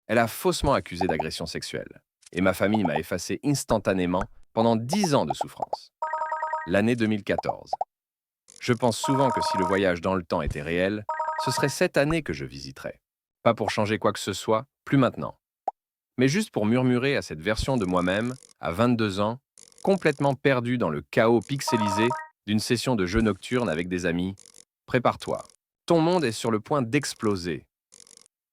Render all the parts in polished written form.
Elle a faussement accusé d'agression sexuelle. Et ma famille m'a effacé instantanément pendant 10 ans de souffrance. L'année 2014. Je pense souvent que si le voyage dans le temps était réel, ce serait cette année que je visiterais. Pas pour changer quoi que ce soit, plus maintenant. Mais juste pour murmurer à cette version de moi-même, à 22 ans, complètement perdu dans le chaos pixelisé d'une session de jeux nocturnes avec des amis. Prépare-toi. Ton monde est sur le point d'exploser.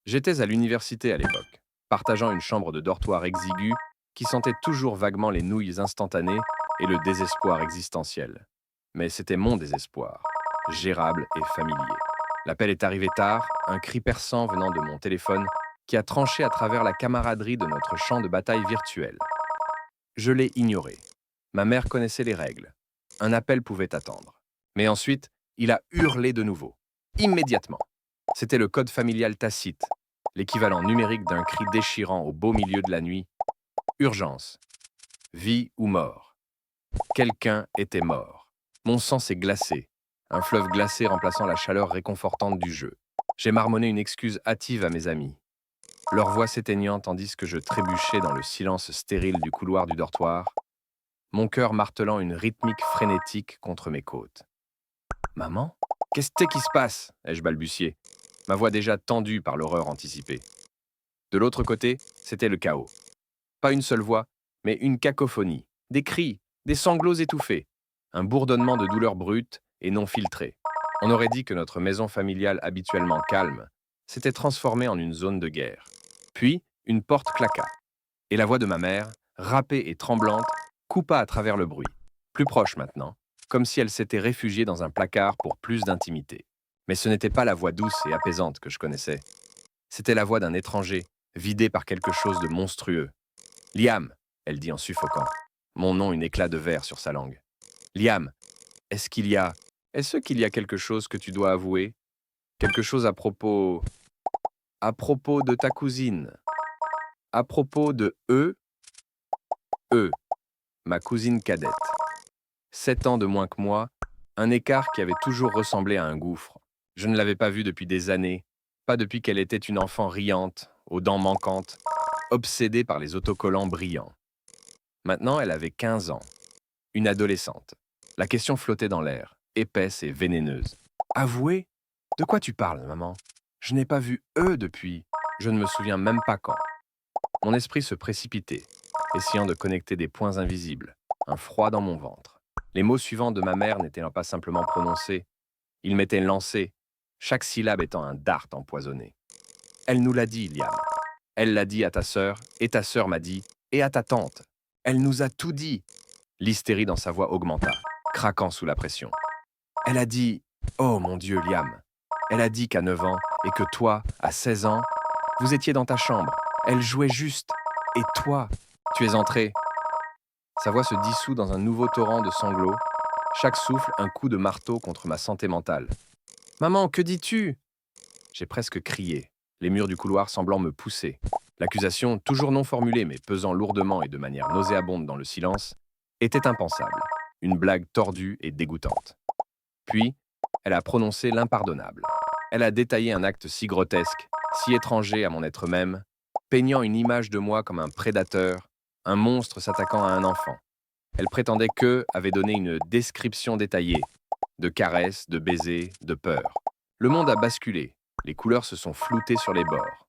J'étais à l'université à l'époque, partageant une chambre de dortoir exiguë qui sentait toujours vaguement les nouilles instantanées et le désespoir existentiel. Mais c'était mon désespoir, gérable et familier. L'appel est arrivé tard, un cri perçant venant de mon téléphone qui a tranché à travers la camaraderie de notre champ de bataille virtuel. Je l'ai ignoré. Ma mère connaissait les règles. Un appel pouvait attendre. Mais ensuite, il a hurlé de nouveau. Immédiatement. C'était le code familial tacite, l'équivalent numérique d'un cri déchirant au beau milieu de la nuit. Urgence. Vie ou mort. Quelqu'un était mort. Mon sang s'est glacé. Un fleuve glacé remplaçant la chaleur réconfortante du jeu. J'ai marmonné une excuse hâtive à mes amis. Leur voix s'éteignant tandis que je trébuchais dans le silence stérile du couloir du dortoir, mon cœur martelant une rythmique frénétique contre mes côtes. Maman? Qu'est-ce qui se passe? Ai-je balbutié, ma voix déjà tendue par l'horreur anticipée. De l'autre côté, c'était le chaos. Pas une seule voix, mais une cacophonie. Des cris, des sanglots étouffés, un bourdonnement de douleurs brutes et non filtrées. On aurait dit que notre maison familiale habituellement calme s'était transformée en une zone de guerre. Puis, une porte claqua, et la voix de ma mère, râpée et tremblante, coupa à travers le bruit. Plus proche maintenant, comme si elle s'était réfugiée dans un placard pour plus d'intimité. Mais ce n'était pas la voix douce et apaisante que je connaissais. C'était la voix d'un étranger, vidé par quelque chose de monstrueux. Liam, elle dit en suffoquant, mon nom un éclat de verre sur sa langue. Liam, est-ce qu'il y a quelque chose que tu dois avouer? Quelque chose à propos de ta cousine? À propos de eux, ma cousine cadette. 7 ans de moins que moi, un écart qui avait toujours ressemblé à un gouffre. Je ne l'avais pas vue depuis des années, pas depuis qu'elle était une enfant riante, aux dents manquantes, obsédée par les autocollants brillants. Maintenant, elle avait 15 ans, une adolescente. La question flottait dans l'air, épaisse et vénéneuse. Avouer? De quoi tu parles, maman? Je n'ai pas vu eux depuis. Je ne me souviens même pas quand. Mon esprit se précipitait, essayant de connecter des points invisibles, un froid dans mon ventre. Les mots suivants de ma mère n'étaient pas simplement prononcés, ils m'étaient lancés, chaque syllabe étant un dard empoisonné. Elle nous l'a dit, Liam. Elle l'a dit à ta sœur, et ta sœur m'a dit, et à ta tante. Elle nous a tout dit. L'hystérie dans sa voix augmenta, craquant sous la pression. Elle a dit, oh mon Dieu, Liam. Elle a dit qu'à 9 ans, et que toi, à 16 ans, vous étiez dans ta chambre. Elle jouait juste. Et toi, tu es entré. Sa voix se dissout dans un nouveau torrent de sanglots, chaque souffle un coup de marteau contre ma santé mentale. Maman, que dis-tu? J'ai presque crié, les murs du couloir semblant me pousser. L'accusation, toujours non formulée mais pesant lourdement et de manière nauséabonde dans le silence, était impensable, une blague tordue et dégoûtante. Puis, elle a prononcé l'impardonnable. Elle a détaillé un acte si grotesque, si étranger à mon être même, peignant une image de moi comme un prédateur, un monstre s'attaquant à un enfant. Elle prétendait avait donné une description détaillée, de caresses, de baisers, de peur. Le monde a basculé, les couleurs se sont floutées sur les bords.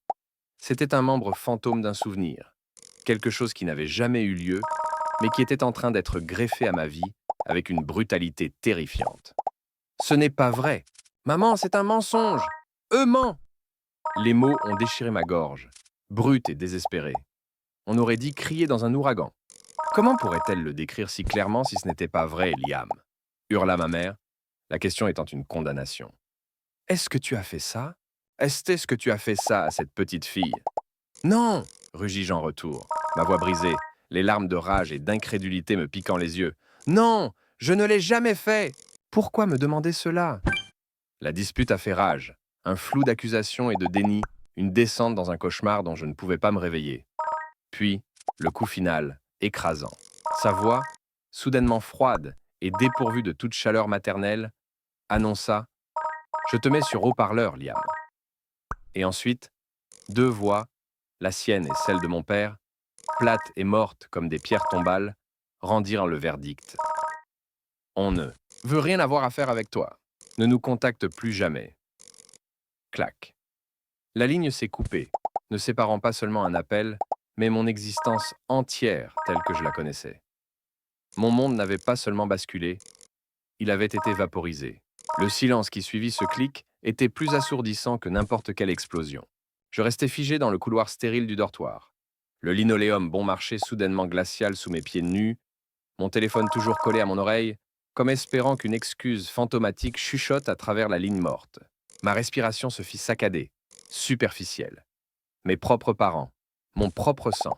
C'était un membre fantôme d'un souvenir, quelque chose qui n'avait jamais eu lieu, mais qui était en train d'être greffé à ma vie avec une brutalité terrifiante. Ce n'est pas vrai. Maman, c'est un mensonge. Eux ment. Les mots ont déchiré ma gorge, brute et désespérée. On aurait dit crier dans un ouragan. Comment pourrait-elle le décrire si clairement si ce n'était pas vrai, Liam? Hurla ma mère, la question étant une condamnation. Est-ce que tu as fait ça? Est-ce que tu as fait ça à cette petite fille? Non, rugis-je en retour, ma voix brisée, les larmes de rage et d'incrédulité me piquant les yeux. Non, je ne l'ai jamais fait. Pourquoi me demander cela? La dispute a fait rage, un flou d'accusations et de déni, une descente dans un cauchemar dont je ne pouvais pas me réveiller. Puis, le coup final, écrasant. Sa voix, soudainement froide et dépourvue de toute chaleur maternelle, annonça « Je te mets sur haut-parleur, Liam ». Et ensuite, deux voix, la sienne et celle de mon père, plates et mortes comme des pierres tombales, rendirent le verdict. On ne veut rien avoir à faire avec toi. Ne nous contacte plus jamais. Clac. La ligne s'est coupée, ne séparant pas seulement un appel, mais mon existence entière telle que je la connaissais. Mon monde n'avait pas seulement basculé, il avait été vaporisé. Le silence qui suivit ce clic était plus assourdissant que n'importe quelle explosion. Je restais figé dans le couloir stérile du dortoir. Le linoléum bon marché soudainement glacial sous mes pieds nus, mon téléphone toujours collé à mon oreille, comme espérant qu'une excuse fantomatique chuchote à travers la ligne morte. Ma respiration se fit saccader, superficielle. Mes propres parents, mon propre sang.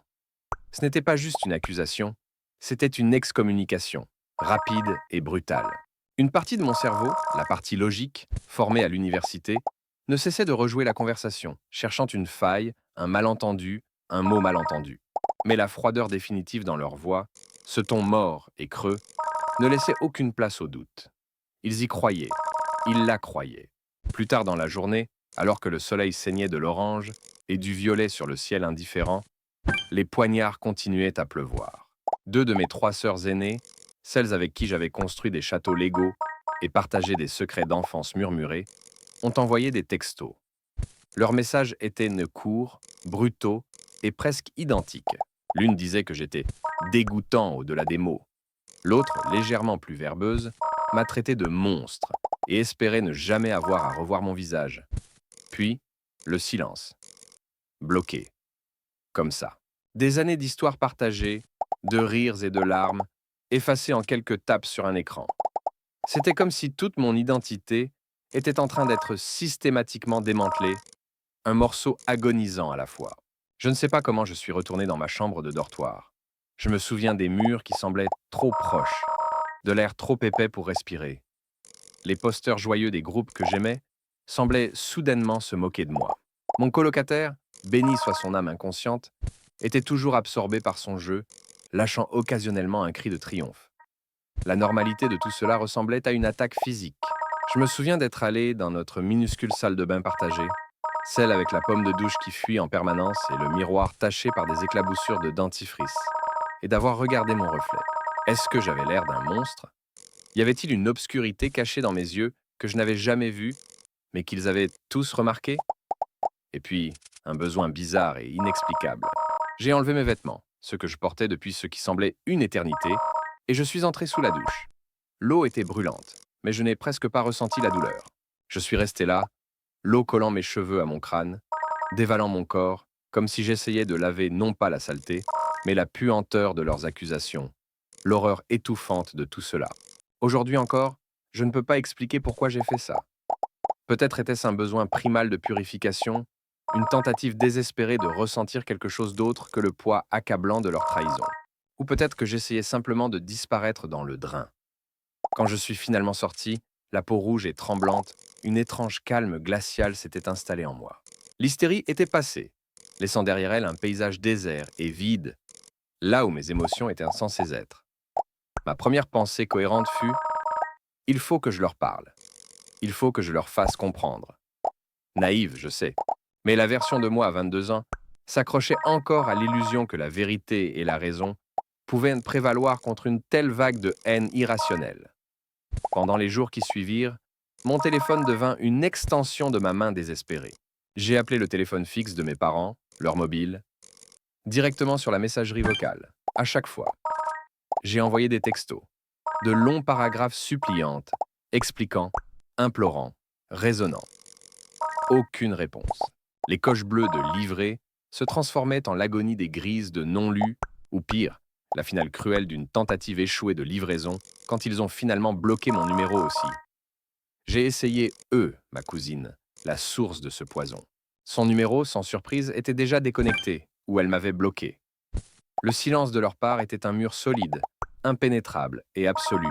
Ce n'était pas juste une accusation, c'était une excommunication, rapide et brutale. Une partie de mon cerveau, la partie logique, formée à l'université, ne cessait de rejouer la conversation, cherchant une faille, un malentendu, un mot malentendu. Mais la froideur définitive dans leur voix, ce ton mort et creux, ne laissait aucune place au doute. Ils y croyaient, ils la croyaient. Plus tard dans la journée, alors que le soleil saignait de l'orange et du violet sur le ciel indifférent, les poignards continuaient à pleuvoir. Deux de mes trois sœurs aînées, celles avec qui j'avais construit des châteaux Lego et partagé des secrets d'enfance murmurés, ont envoyé des textos. Leurs messages étaient courts, brutaux et presque identiques. L'une disait que j'étais dégoûtant au-delà des mots. L'autre, légèrement plus verbeuse, m'a traité de monstre et espérait ne jamais avoir à revoir mon visage. Puis, le silence. Bloqué. Comme ça. Des années d'histoires partagées, de rires et de larmes, effacées en quelques tapes sur un écran. C'était comme si toute mon identité était en train d'être systématiquement démantelée, un morceau agonisant à la fois. Je ne sais pas comment je suis retourné dans ma chambre de dortoir. Je me souviens des murs qui semblaient trop proches, de l'air trop épais pour respirer. Les posters joyeux des groupes que j'aimais semblaient soudainement se moquer de moi. Mon colocataire, béni soit son âme inconsciente, était toujours absorbé par son jeu, lâchant occasionnellement un cri de triomphe. La normalité de tout cela ressemblait à une attaque physique. Je me souviens d'être allé dans notre minuscule salle de bain partagée, celle avec la pomme de douche qui fuit en permanence et le miroir taché par des éclaboussures de dentifrice, et d'avoir regardé mon reflet. Est-ce que j'avais l'air d'un monstre? Y avait-il une obscurité cachée dans mes yeux que je n'avais jamais vue, mais qu'ils avaient tous remarqué? Et puis, un besoin bizarre et inexplicable. J'ai enlevé mes vêtements, ceux que je portais depuis ce qui semblait une éternité, et je suis entré sous la douche. L'eau était brûlante, mais je n'ai presque pas ressenti la douleur. Je suis resté là, l'eau collant mes cheveux à mon crâne, dévalant mon corps, comme si j'essayais de laver non pas la saleté, mais la puanteur de leurs accusations, l'horreur étouffante de tout cela. Aujourd'hui encore, je ne peux pas expliquer pourquoi j'ai fait ça. Peut-être était-ce un besoin primal de purification, une tentative désespérée de ressentir quelque chose d'autre que le poids accablant de leur trahison. Ou peut-être que j'essayais simplement de disparaître dans le drain. Quand je suis finalement sorti, la peau rouge et tremblante, une étrange calme glaciale s'était installée en moi. L'hystérie était passée, laissant derrière elle un paysage désert et vide, là où mes émotions étaient censées être. Ma première pensée cohérente fut « Il faut que je leur parle. Il faut que je leur fasse comprendre. » Naïve, je sais. Mais la version de moi à 22 ans s'accrochait encore à l'illusion que la vérité et la raison pouvaient prévaloir contre une telle vague de haine irrationnelle. Pendant les jours qui suivirent, mon téléphone devint une extension de ma main désespérée. J'ai appelé le téléphone fixe de mes parents, leur mobile, directement sur la messagerie vocale, à chaque fois. J'ai envoyé des textos, de longs paragraphes suppliantes, expliquant, implorant, raisonnant. Aucune réponse. Les coches bleues de livré se transformaient en l'agonie des grises de non-lus, ou pire, la finale cruelle d'une tentative échouée de livraison quand ils ont finalement bloqué mon numéro aussi. J'ai essayé ma cousine, la source de ce poison. Son numéro, sans surprise, était déjà déconnecté, ou elle m'avait bloqué. Le silence de leur part était un mur solide, impénétrable et absolu.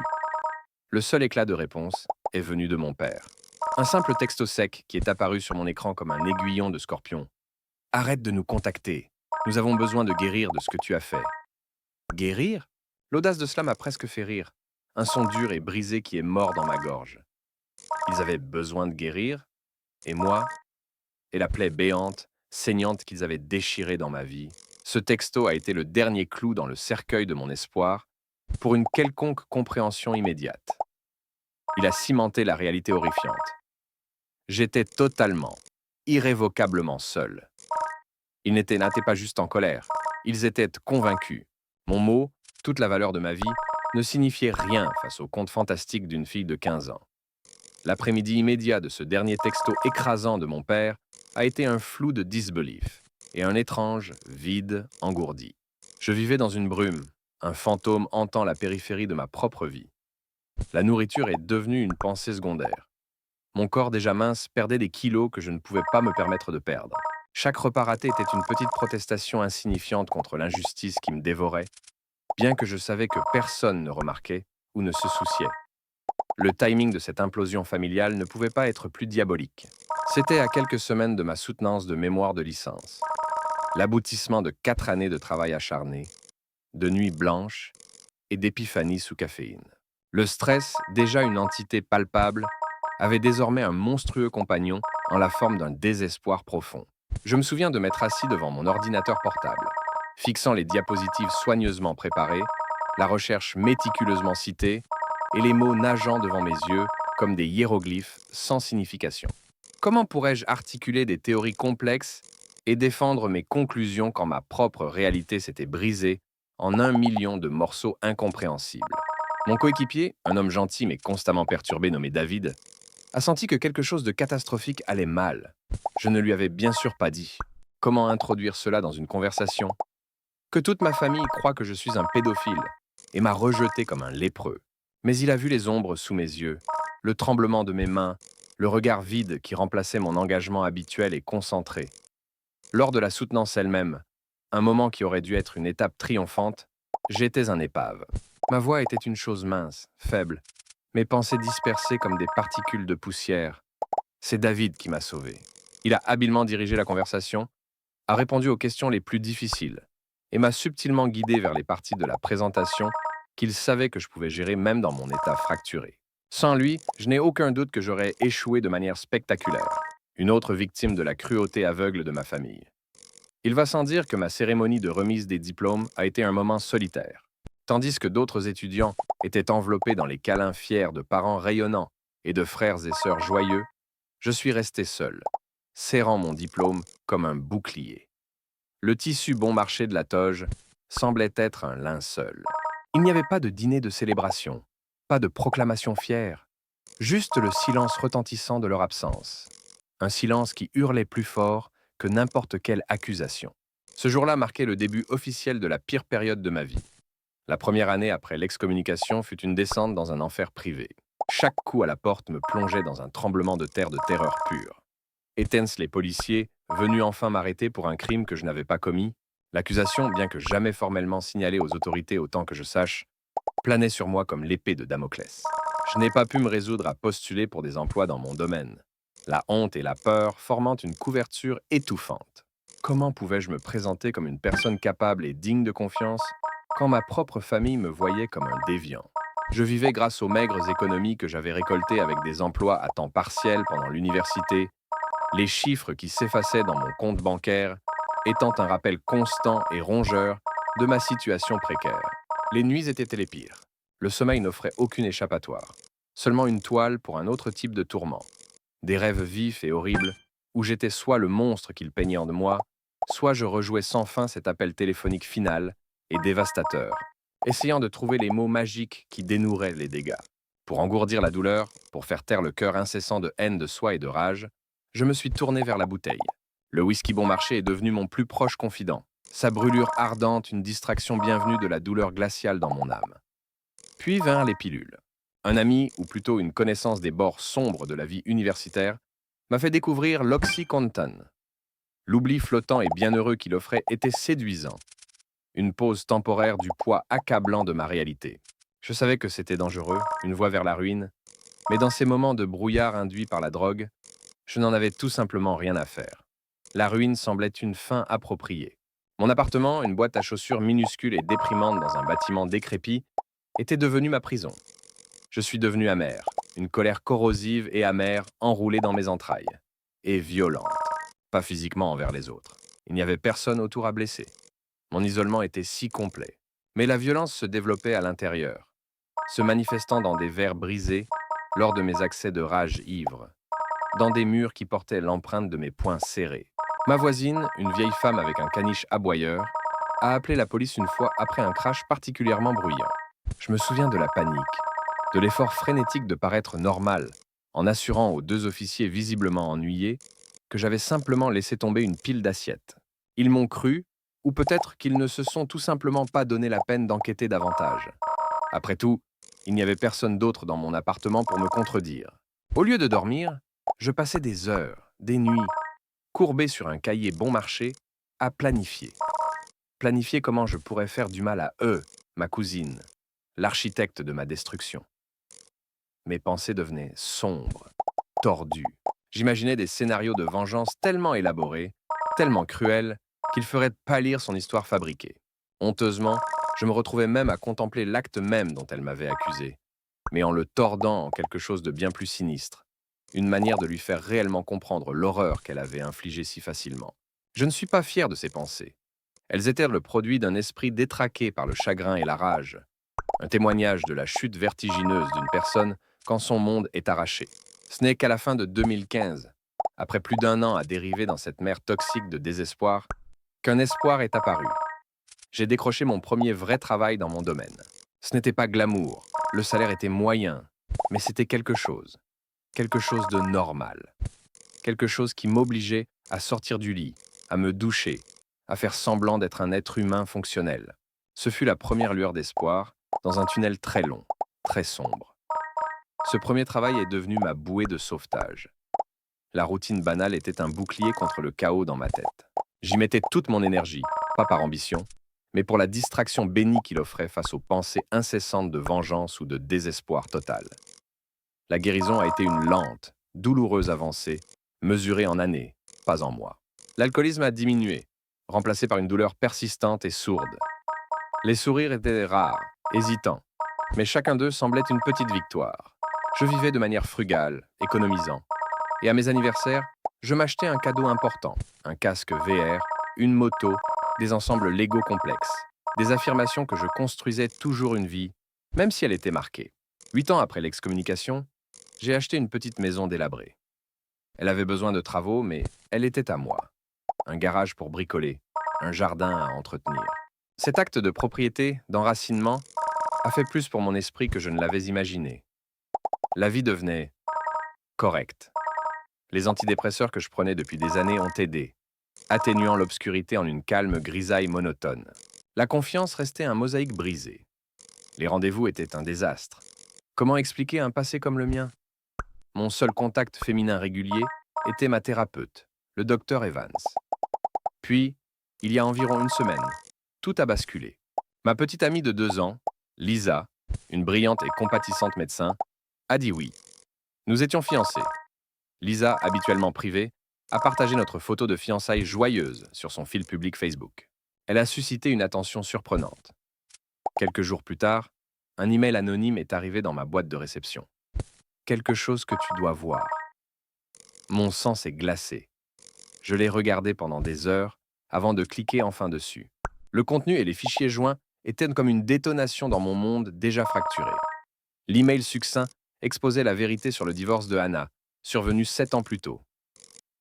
Le seul éclat de réponse est venu de mon père. Un simple texte sec qui est apparu sur mon écran comme un aiguillon de scorpion. « Arrête de nous contacter. Nous avons besoin de guérir de ce que tu as fait. » Guérir? L'audace de cela m'a presque fait rire. Un son dur et brisé qui est mort dans ma gorge. Ils avaient besoin de guérir, et moi, et la plaie béante, saignantes qu'ils avaient déchirées dans ma vie, ce texto a été le dernier clou dans le cercueil de mon espoir pour une quelconque compréhension immédiate. Il a cimenté la réalité horrifiante. J'étais totalement, irrévocablement seul. N'étaient pas juste en colère, ils étaient convaincus. Mon mot, toute la valeur de ma vie, ne signifiait rien face au conte fantastique d'une fille de 15 ans. L'après-midi immédiat de ce dernier texto écrasant de mon père a été un flou de disbelief et un étrange vide engourdi. Je vivais dans une brume, un fantôme hantant la périphérie de ma propre vie. La nourriture est devenue une pensée secondaire. Mon corps déjà mince perdait des kilos que je ne pouvais pas me permettre de perdre. Chaque repas raté était une petite protestation insignifiante contre l'injustice qui me dévorait, bien que je savais que personne ne remarquait ou ne se souciait. Le timing de cette implosion familiale ne pouvait pas être plus diabolique. C'était à quelques semaines de ma soutenance de mémoire de licence. L'aboutissement de 4 années de travail acharné, de nuits blanches et d'épiphanies sous caféine. Le stress, déjà une entité palpable, avait désormais un monstrueux compagnon en la forme d'un désespoir profond. Je me souviens de m'être assis devant mon ordinateur portable, fixant les diapositives soigneusement préparées, la recherche méticuleusement citée et les mots nageant devant mes yeux comme des hiéroglyphes sans signification. Comment pourrais-je articuler des théories complexes et défendre mes conclusions quand ma propre réalité s'était brisée en 1 million de morceaux incompréhensibles? Mon coéquipier, un homme gentil mais constamment perturbé nommé David, a senti que quelque chose de catastrophique allait mal. Je ne lui avais bien sûr pas dit. Comment introduire cela dans une conversation? Que toute ma famille croit que je suis un pédophile et m'a rejeté comme un lépreux. Mais il a vu les ombres sous mes yeux, le tremblement de mes mains, le regard vide qui remplaçait mon engagement habituel et concentré. Lors de la soutenance elle-même, un moment qui aurait dû être une étape triomphante, j'étais un épave. Ma voix était une chose mince, faible, mes pensées dispersées comme des particules de poussière. C'est David qui m'a sauvé. Il a habilement dirigé la conversation, a répondu aux questions les plus difficiles et m'a subtilement guidé vers les parties de la présentation qu'il savait que je pouvais gérer même dans mon état fracturé. Sans lui, je n'ai aucun doute que j'aurais échoué de manière spectaculaire, une autre victime de la cruauté aveugle de ma famille. Il va sans dire que ma cérémonie de remise des diplômes a été un moment solitaire. Tandis que d'autres étudiants étaient enveloppés dans les câlins fiers de parents rayonnants et de frères et sœurs joyeux, je suis resté seul, serrant mon diplôme comme un bouclier. Le tissu bon marché de la toge semblait être un linceul. Il n'y avait pas de dîner de célébration, pas de proclamation fière, juste le silence retentissant de leur absence. Un silence qui hurlait plus fort que n'importe quelle accusation. Ce jour-là marquait le début officiel de la pire période de ma vie. La première année après l'excommunication fut une descente dans un enfer privé. Chaque coup à la porte me plongeait dans un tremblement de terre de terreur pure. Éteinsent les policiers, venus enfin m'arrêter pour un crime que je n'avais pas commis. L'accusation, bien que jamais formellement signalée aux autorités autant que je sache, planait sur moi comme l'épée de Damoclès. Je n'ai pas pu me résoudre à postuler pour des emplois dans mon domaine, la honte et la peur formant une couverture étouffante. Comment pouvais-je me présenter comme une personne capable et digne de confiance quand ma propre famille me voyait comme un déviant? Je vivais grâce aux maigres économies que j'avais récoltées avec des emplois à temps partiel pendant l'université, les chiffres qui s'effaçaient dans mon compte bancaire étant un rappel constant et rongeur de ma situation précaire. Les nuits étaient les pires. Le sommeil n'offrait aucune échappatoire, seulement une toile pour un autre type de tourment. Des rêves vifs et horribles où j'étais soit le monstre qu'il peignait en moi, soit je rejouais sans fin cet appel téléphonique final et dévastateur, essayant de trouver les mots magiques qui dénoueraient les dégâts. Pour engourdir la douleur, pour faire taire le cœur incessant de haine de soi et de rage, je me suis tourné vers la bouteille. Le whisky bon marché est devenu mon plus proche confident. Sa brûlure ardente, une distraction bienvenue de la douleur glaciale dans mon âme. Puis vinrent les pilules. Un ami, ou plutôt une connaissance des bords sombres de la vie universitaire, m'a fait découvrir l'Oxycontin. L'oubli flottant et bienheureux qu'il offrait était séduisant. Une pause temporaire du poids accablant de ma réalité. Je savais que c'était dangereux, une voie vers la ruine, mais dans ces moments de brouillard induit par la drogue, je n'en avais tout simplement rien à faire. La ruine semblait une fin appropriée. Mon appartement, une boîte à chaussures minuscule et déprimante dans un bâtiment décrépit, était devenu ma prison. Je suis devenu amer, une colère corrosive et amère enroulée dans mes entrailles, et violente. pas physiquement envers les autres. Il n'y avait personne autour à blesser. Mon isolement était si complet. Mais la violence se développait à l'intérieur, se manifestant dans des verres brisés lors de mes accès de rage ivre, dans des murs qui portaient l'empreinte de mes poings serrés. Ma voisine, une vieille femme avec un caniche aboyeur, a appelé la police une fois après un crash particulièrement bruyant. Je me souviens de la panique, de l'effort frénétique de paraître normal, en assurant aux deux officiers visiblement ennuyés que j'avais simplement laissé tomber une pile d'assiettes. Ils m'ont cru, ou peut-être qu'ils ne se sont tout simplement pas donné la peine d'enquêter davantage. Après tout, il n'y avait personne d'autre dans mon appartement pour me contredire. Au lieu de dormir, je passais des heures, des nuits, courbé sur un cahier bon marché, à planifier. Planifier comment je pourrais faire du mal à eux, ma cousine, l'architecte de ma destruction. Mes pensées devenaient sombres, tordues. J'imaginais des scénarios de vengeance tellement élaborés, tellement cruels, qu'ils feraient pâlir son histoire fabriquée. Honteusement, je me retrouvais même à contempler l'acte même dont elle m'avait accusé, mais en le tordant en quelque chose de bien plus sinistre, une manière de lui faire réellement comprendre l'horreur qu'elle avait infligée si facilement. Je ne suis pas fier de ces pensées. Elles étaient le produit d'un esprit détraqué par le chagrin et la rage, un témoignage de la chute vertigineuse d'une personne quand son monde est arraché. Ce n'est qu'à la fin de 2015, après plus d'un an à dériver dans cette mer toxique de désespoir, qu'un espoir est apparu. J'ai décroché mon premier vrai travail dans mon domaine. Ce n'était pas glamour, le salaire était moyen, mais c'était quelque chose de normal, quelque chose qui m'obligeait à sortir du lit, à me doucher, à faire semblant d'être un être humain fonctionnel. Ce fut la première lueur d'espoir, dans un tunnel très long, très sombre. Ce premier travail est devenu ma bouée de sauvetage. La routine banale était un bouclier contre le chaos dans ma tête. J'y mettais toute mon énergie, pas par ambition, mais pour la distraction bénie qu'il offrait face aux pensées incessantes de vengeance ou de désespoir total. La guérison a été une lente, douloureuse avancée, mesurée en années, pas en mois. L'alcoolisme a diminué, remplacé par une douleur persistante et sourde. Les sourires étaient rares, hésitants, mais chacun d'eux semblait une petite victoire. Je vivais de manière frugale, économisant. Et à mes anniversaires, je m'achetais un cadeau important, un casque VR, une moto, des ensembles Lego complexes, des affirmations que je construisais toujours une vie, même si elle était marquée. 8 ans après l'excommunication, j'ai acheté une petite maison délabrée. Elle avait besoin de travaux, mais elle était à moi. Un garage pour bricoler, un jardin à entretenir. Cet acte de propriété, d'enracinement, a fait plus pour mon esprit que je ne l'avais imaginé. La vie devenait correcte. Les antidépresseurs que je prenais depuis des années ont aidé, atténuant l'obscurité en une calme grisaille monotone. La confiance restait un mosaïque brisé. Les rendez-vous étaient un désastre. Comment expliquer un passé comme le mien? Mon seul contact féminin régulier était ma thérapeute, le docteur Evans. Puis, il y a environ une semaine, tout a basculé. Ma petite amie de 2 ans, Lisa, une brillante et compatissante médecin, a dit oui. Nous étions fiancés. Lisa, habituellement privée, a partagé notre photo de fiançailles joyeuse sur son fil public Facebook. Elle a suscité une attention surprenante. Quelques jours plus tard, un email anonyme est arrivé dans ma boîte de réception. Quelque chose que tu dois voir. Mon sang s'est glacé. Je l'ai regardé pendant des heures avant de cliquer enfin dessus. Le contenu et les fichiers joints étaient comme une détonation dans mon monde déjà fracturé. L'email succinct exposait la vérité sur le divorce de Hannah, survenu 7 ans plus tôt.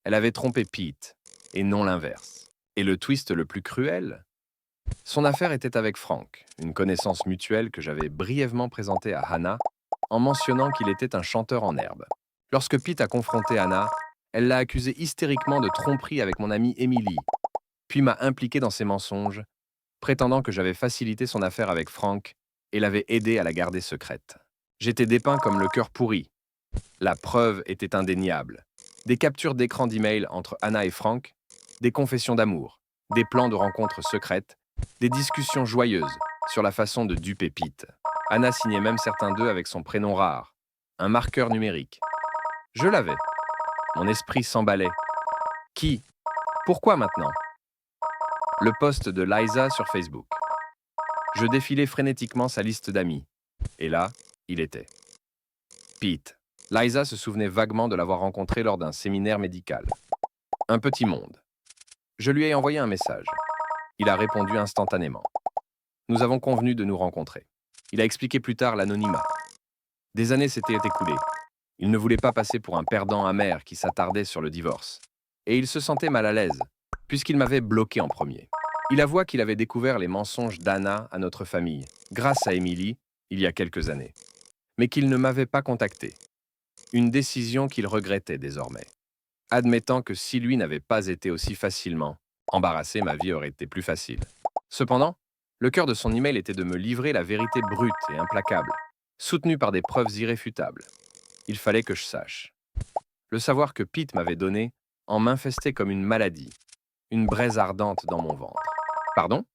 Elle avait trompé Pete, et non l'inverse. Et le twist le plus cruel? Son affaire était avec Frank, une connaissance mutuelle que j'avais brièvement présentée à Hannah en mentionnant qu'il était un chanteur en herbe. Lorsque Pete a confronté Hannah, elle l'a accusé hystériquement de tromperie avec mon amie Emily, puis m'a impliqué dans ses mensonges, prétendant que j'avais facilité son affaire avec Frank et l'avais aidé à la garder secrète. J'étais dépeint comme le cœur pourri. La preuve était indéniable. Des captures d'écran d'email entre Hannah et Frank, des confessions d'amour, des plans de rencontres secrètes, des discussions joyeuses sur la façon de duper Pete. Hannah signait même certains d'eux avec son prénom rare, un marqueur numérique. Je l'avais. Mon esprit s'emballait. Qui? Pourquoi maintenant? Le post de Liza sur Facebook. Je défilais frénétiquement sa liste d'amis. Et là, il était. Pete. Liza se souvenait vaguement de l'avoir rencontré lors d'un séminaire médical. Un petit monde. Je lui ai envoyé un message. Il a répondu instantanément. Nous avons convenu de nous rencontrer. Il a expliqué plus tard l'anonymat. Des années s'étaient écoulées. Il ne voulait pas passer pour un perdant amer qui s'attardait sur le divorce. Et il se sentait mal à l'aise, puisqu'il m'avait bloqué en premier. Il avoua qu'il avait découvert les mensonges d'Anna à notre famille, grâce à Emily, il y a quelques années. Mais qu'il ne m'avait pas contacté. Une décision qu'il regrettait désormais. Admettant que si lui n'avait pas été aussi facilement embarrassé, ma vie aurait été plus facile. Cependant, le cœur de son email était de me livrer la vérité brute et implacable, soutenue par des preuves irréfutables. Il fallait que je sache. Le savoir que Pete m'avait donné en m'infestait comme une maladie, une braise ardente dans mon ventre. Pardon?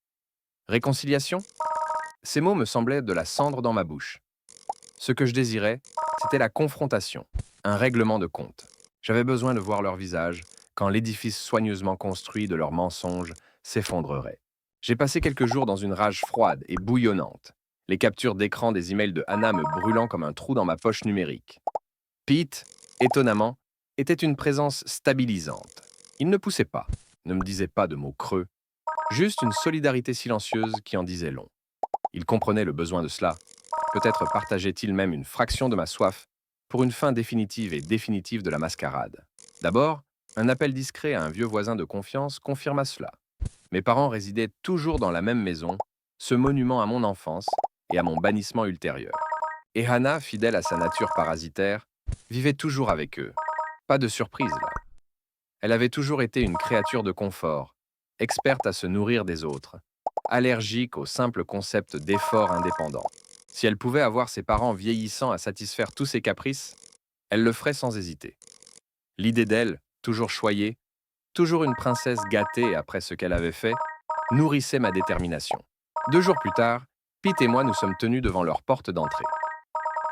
Réconciliation? Ces mots me semblaient de la cendre dans ma bouche. Ce que je désirais, c'était la confrontation, un règlement de compte. J'avais besoin de voir leur visage quand l'édifice soigneusement construit de leurs mensonges s'effondrerait. J'ai passé quelques jours dans une rage froide et bouillonnante, les captures d'écran des emails de Anna me brûlant comme un trou dans ma poche numérique. Pete, étonnamment, était une présence stabilisante. Il ne poussait pas, ne me disait pas de mots creux, juste une solidarité silencieuse qui en disait long. Il comprenait le besoin de cela. Peut-être partageait-il même une fraction de ma soif pour une fin définitive et définitive de la mascarade. D'abord, un appel discret à un vieux voisin de confiance confirma cela. Mes parents résidaient toujours dans la même maison, ce monument à mon enfance et à mon bannissement ultérieur. Et Hannah, fidèle à sa nature parasitaire, vivait toujours avec eux. Pas de surprise là. Elle avait toujours été une créature de confort, experte à se nourrir des autres, allergique au simple concept d'effort indépendant. Si elle pouvait avoir ses parents vieillissants à satisfaire tous ses caprices, elle le ferait sans hésiter. L'idée d'elle, toujours choyée, toujours une princesse gâtée après ce qu'elle avait fait, nourrissait ma détermination. 2 jours plus tard, Pete et moi nous sommes tenus devant leur porte d'entrée.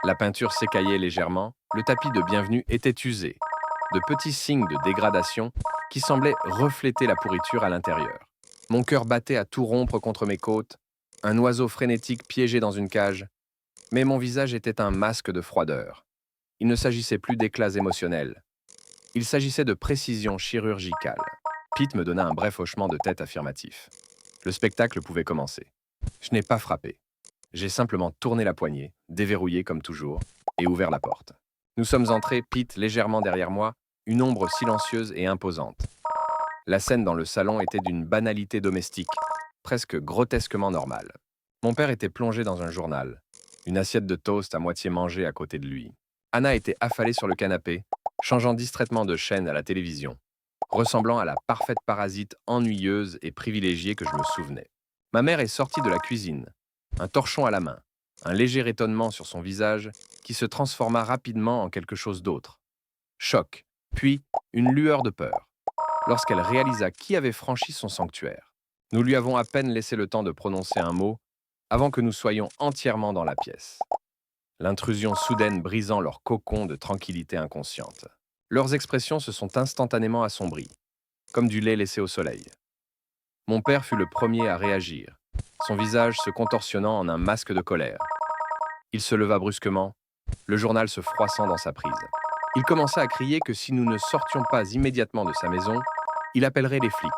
La peinture s'écaillait légèrement, le tapis de bienvenue était usé, de petits signes de dégradation qui semblaient refléter la pourriture à l'intérieur. Mon cœur battait à tout rompre contre mes côtes, un oiseau frénétique piégé dans une cage, mais mon visage était un masque de froideur. Il ne s'agissait plus d'éclats émotionnels. Il s'agissait de précision chirurgicale. Pete me donna un bref hochement de tête affirmatif. Le spectacle pouvait commencer. Je n'ai pas frappé. J'ai simplement tourné la poignée, déverrouillé comme toujours, et ouvert la porte. Nous sommes entrés, Pete légèrement derrière moi, une ombre silencieuse et imposante. La scène dans le salon était d'une banalité domestique, presque grotesquement normale. Mon père était plongé dans un journal, une assiette de toast à moitié mangée à côté de lui. Anna était affalée sur le canapé, changeant distraitement de chaîne à la télévision, ressemblant à la parfaite parasite ennuyeuse et privilégiée que je me souvenais. Ma mère est sortie de la cuisine, un torchon à la main, un léger étonnement sur son visage qui se transforma rapidement en quelque chose d'autre. Choc, puis une lueur de peur, lorsqu'elle réalisa qui avait franchi son sanctuaire. Nous lui avons à peine laissé le temps de prononcer un mot avant que nous soyons entièrement dans la pièce. L'intrusion soudaine brisant leur cocon de tranquillité inconsciente. Leurs expressions se sont instantanément assombries, comme du lait laissé au soleil. Mon père fut le premier à réagir, son visage se contorsionnant en un masque de colère. Il se leva brusquement, le journal se froissant dans sa prise. Il commença à crier que si nous ne sortions pas immédiatement de sa maison, il appellerait les flics,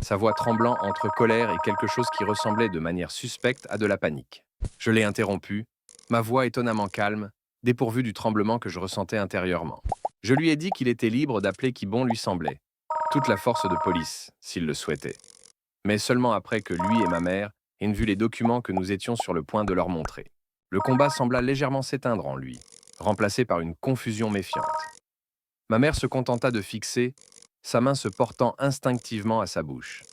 sa voix tremblant entre colère et quelque chose qui ressemblait de manière suspecte à de la panique. Je l'ai interrompu, ma voix étonnamment calme, dépourvue du tremblement que je ressentais intérieurement. Je lui ai dit qu'il était libre d'appeler qui bon lui semblait, toute la force de police, s'il le souhaitait. Mais seulement après que lui et ma mère aient vu les documents que nous étions sur le point de leur montrer. Le combat sembla légèrement s'éteindre en lui, remplacé par une confusion méfiante. Ma mère se contenta de fixer, sa main se portant instinctivement à sa bouche.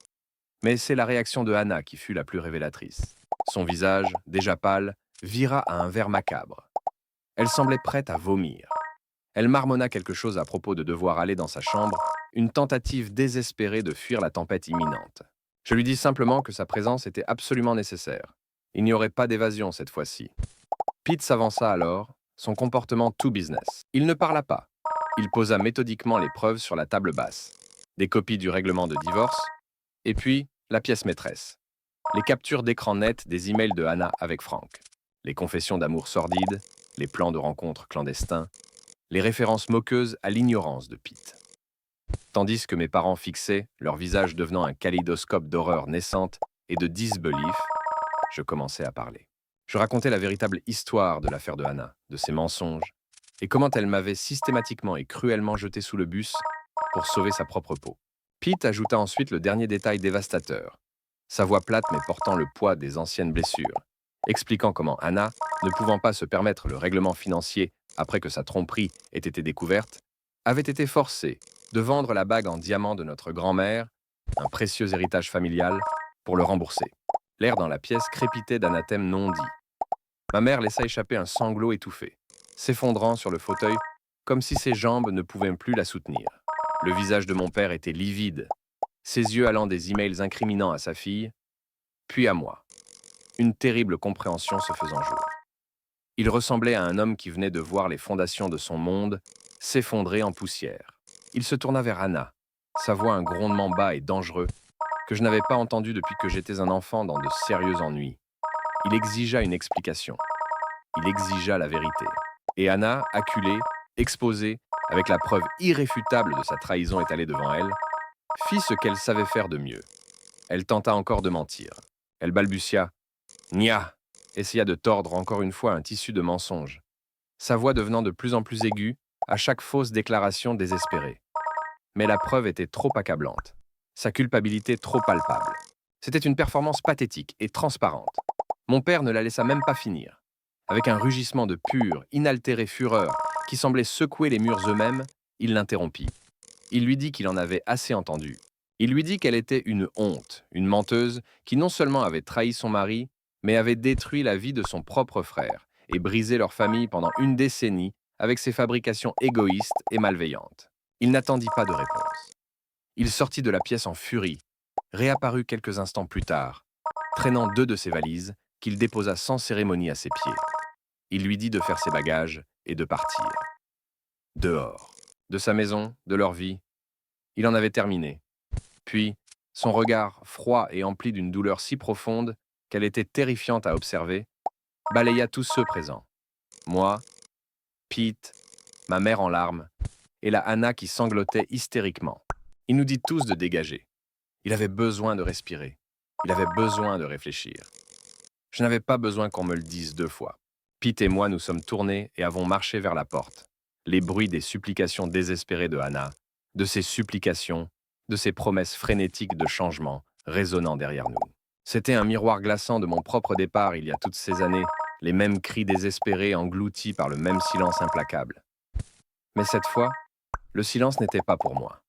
Mais c'est la réaction de Hannah qui fut la plus révélatrice. Son visage, déjà pâle, vira à un vert macabre. Elle semblait prête à vomir. Elle marmonna quelque chose à propos de devoir aller dans sa chambre, une tentative désespérée de fuir la tempête imminente. Je lui dis simplement que sa présence était absolument nécessaire. Il n'y aurait pas d'évasion cette fois-ci. Pete s'avança alors, son comportement tout business. Il ne parla pas. Il posa méthodiquement les preuves sur la table basse. Des copies du règlement de divorce, et puis la pièce maîtresse. Les captures d'écran net des emails de Hannah avec Frank. Les confessions d'amour sordides, les plans de rencontres clandestins, les références moqueuses à l'ignorance de Pete. Tandis que mes parents fixaient, leur visage devenant un kaléidoscope d'horreur naissante et de disbelief, je commençais à parler. Je racontais la véritable histoire de l'affaire de Hannah, de ses mensonges, et comment elle m'avait systématiquement et cruellement jeté sous le bus pour sauver sa propre peau. Pete ajouta ensuite le dernier détail dévastateur, sa voix plate mais portant le poids des anciennes blessures, expliquant comment Hannah, ne pouvant pas se permettre le règlement financier après que sa tromperie ait été découverte, avait été forcée de vendre la bague en diamant de notre grand-mère, un précieux héritage familial, pour le rembourser. L'air dans la pièce crépitait d'anathèmes non dits. Ma mère laissa échapper un sanglot étouffé, s'effondrant sur le fauteuil comme si ses jambes ne pouvaient plus la soutenir. Le visage de mon père était livide, ses yeux allant des emails incriminants à sa fille, puis à moi. Une terrible compréhension se faisant jour. Il ressemblait à un homme qui venait de voir les fondations de son monde s'effondrer en poussière. Il se tourna vers Hannah, sa voix un grondement bas et dangereux que je n'avais pas entendu depuis que j'étais un enfant dans de sérieux ennuis. Il exigea une explication. Il exigea la vérité. Et Hannah, acculée, exposée, avec la preuve irréfutable de sa trahison étalée devant elle, fit ce qu'elle savait faire de mieux. Elle tenta encore de mentir. Elle balbutia « Nia !» essaya de tordre encore une fois un tissu de mensonges, sa voix devenant de plus en plus aiguë à chaque fausse déclaration désespérée. Mais la preuve était trop accablante, sa culpabilité trop palpable. C'était une performance pathétique et transparente. Mon père ne la laissa même pas finir. Avec un rugissement de pure, inaltérée fureur qui semblait secouer les murs eux-mêmes, il l'interrompit. Il lui dit qu'il en avait assez entendu. Il lui dit qu'elle était une honte, une menteuse qui non seulement avait trahi son mari, mais avait détruit la vie de son propre frère et brisé leur famille pendant une décennie avec ses fabrications égoïstes et malveillantes. Il n'attendit pas de réponse. Il sortit de la pièce en furie, réapparut quelques instants plus tard, traînant 2 de ses valises qu'il déposa sans cérémonie à ses pieds. Il lui dit de faire ses bagages et de partir. Dehors. De sa maison, de leur vie, il en avait terminé. Puis, son regard froid et empli d'une douleur si profonde qu'elle était terrifiante à observer, balaya tous ceux présents. Moi, Pete, ma mère en larmes, et la Hannah qui sanglotait hystériquement. Il nous dit tous de dégager. Il avait besoin de respirer. Il avait besoin de réfléchir. Je n'avais pas besoin qu'on me le dise 2 fois. Pete et moi nous sommes tournés et avons marché vers la porte. Les bruits des supplications désespérées de Hannah, de ses supplications, de ses promesses frénétiques de changement résonnant derrière nous. C'était un miroir glaçant de mon propre départ il y a toutes ces années, les mêmes cris désespérés engloutis par le même silence implacable. Mais cette fois, le silence n'était pas pour moi.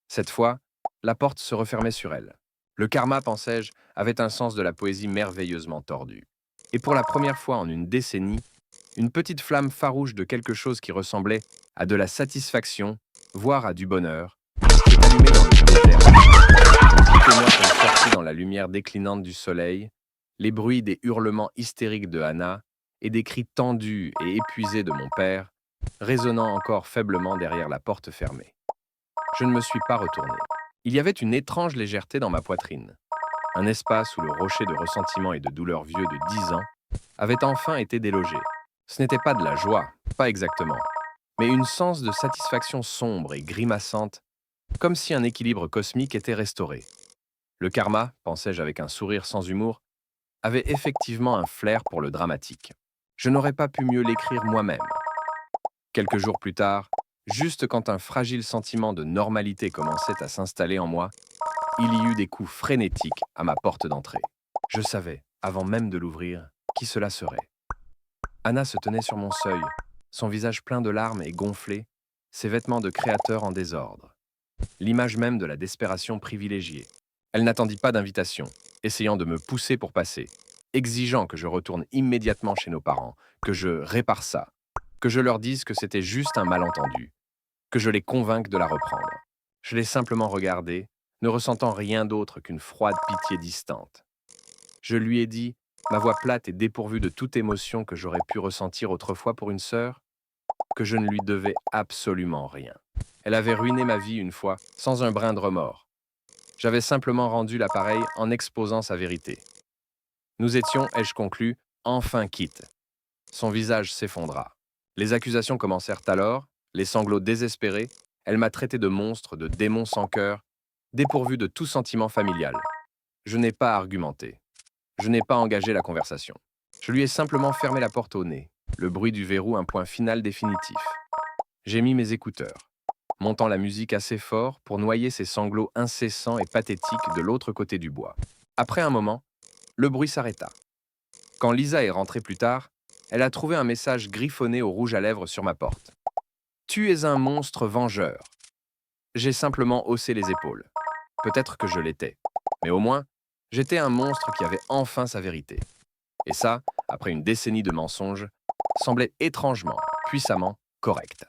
Cette fois, la porte se refermait sur elle. Le karma, pensais-je, avait un sens de la poésie merveilleusement tordu. Et pour la première fois en une décennie, une petite flamme farouche de quelque chose qui ressemblait à de la satisfaction, voire à du bonheur, s'est allumée dans le mystère. Pete et moi sommes sortis dans la lumière déclinante du soleil, les bruits des hurlements hystériques de Hannah et des cris tendus et épuisés de mon père, résonnant encore faiblement derrière la porte fermée. Je ne me suis pas retourné. Il y avait une étrange légèreté dans ma poitrine. Un espace où le rocher de ressentiment et de douleur vieux de 10 ans avait enfin été délogé. Ce n'était pas de la joie, pas exactement, mais une sens de satisfaction sombre et grimaçante, comme si un équilibre cosmique était restauré. Le karma, pensais-je avec un sourire sans humour, avait effectivement un flair pour le dramatique. Je n'aurais pas pu mieux l'écrire moi-même. Quelques jours plus tard, juste quand un fragile sentiment de normalité commençait à s'installer en moi, il y eut des coups frénétiques à ma porte d'entrée. Je savais, avant même de l'ouvrir, qui cela serait. Hannah se tenait sur mon seuil, son visage plein de larmes et gonflé, ses vêtements de créateur en désordre. L'image même de la desperation privilégiée. Elle n'attendit pas d'invitation, essayant de me pousser pour passer, exigeant que je retourne immédiatement chez nos parents, que je répare ça, que je leur dise que c'était juste un malentendu, que je les convainque de la reprendre. Je l'ai simplement regardée, ne ressentant rien d'autre qu'une froide pitié distante. Je lui ai dit, ma voix plate et dépourvue de toute émotion que j'aurais pu ressentir autrefois pour une sœur, que je ne lui devais absolument rien. Elle avait ruiné ma vie une fois, sans un brin de remords. J'avais simplement rendu l'appareil en exposant sa vérité. Nous étions, ai-je conclu, enfin quittes. Son visage s'effondra. Les accusations commencèrent alors, les sanglots désespérés, Elle m'a traité de monstre, de démon sans cœur, dépourvu de tout sentiment familial. Je n'ai pas argumenté. Je n'ai pas engagé la conversation. Je lui ai simplement fermé la porte au nez, le bruit du verrou un point final définitif. J'ai mis mes écouteurs, montant la musique assez fort pour noyer ces sanglots incessants et pathétiques de l'autre côté du bois. Après un moment, le bruit s'arrêta. Quand Lisa est rentrée plus tard, elle a trouvé un message griffonné au rouge à lèvres sur ma porte. Tu es un monstre vengeur. J'ai simplement haussé les épaules. Peut-être que je l'étais. Mais au moins, j'étais un monstre qui avait enfin sa vérité. Et ça, après une décennie de mensonges, semblait étrangement, puissamment correct.